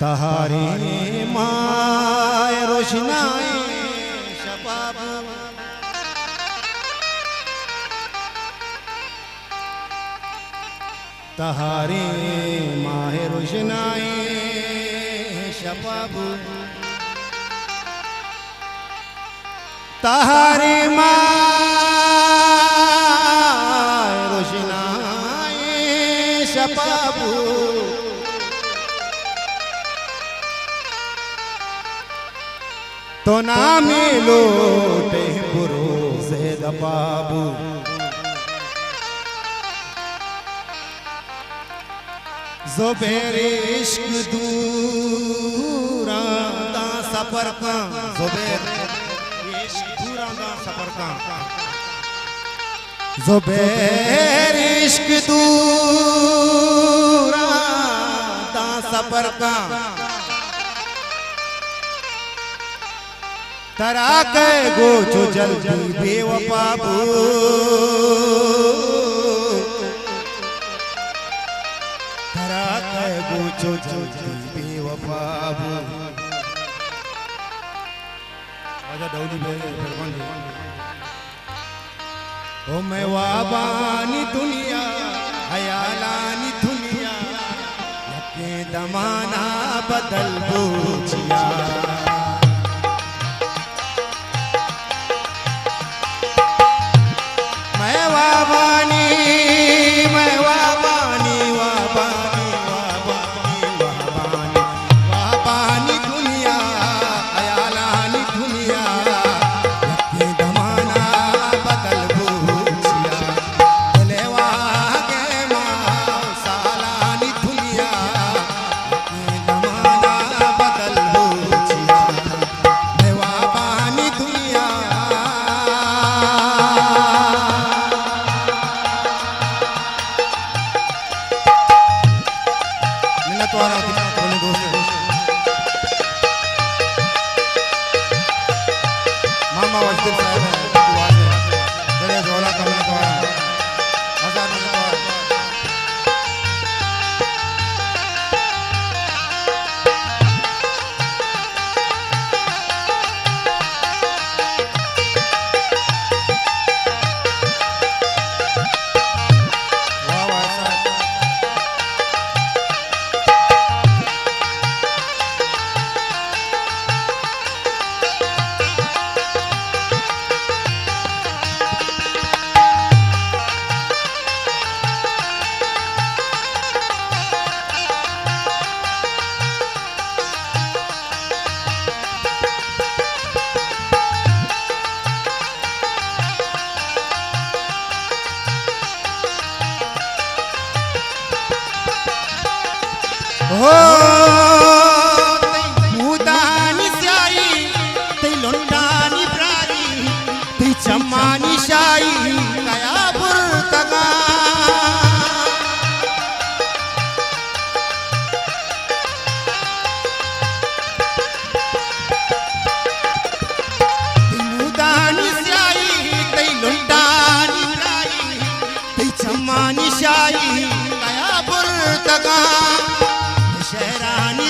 तहारे माय रोशनाई शबाब तहारे माय रोशनाई शबाब तहारे माय रोशनाई शबाब तो ना मिलो ते बुरोज़े दबाबू ज़ुबैर इश्क दूरा दा सफर का ज़ुबैर इश्क दूरा दा सफर का ज़ुबैर इश्क दूरा दा सफर का तरा के गो जो जल्दी बेवफाबू तरा के गो जो जल्दी बेवफाबू आजा दाऊदी भाई फरमान दे ओ मैं वाबानी दुनिया हयालानी दुनिया यके दमाना बदल बूझिया मामा वजदीर साहब है दुआ है बड़े झोला कमल को हजार हो मुदानी स्याई ते लोंडानी प्रारी ते चम्मानी शाई कया बुरतगा ते मुदानी स्याई ते लोंडानी प्रारी ते चम्मानी शाई कया बुरतगा शहरानी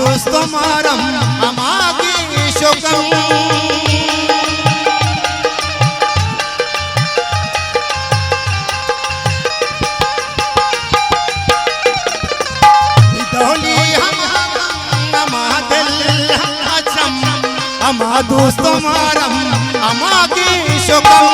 दोस्तों मारम अमागी शोकम दौली अमा दिल अचम अमा दोस्तों मारम अमागी शोकम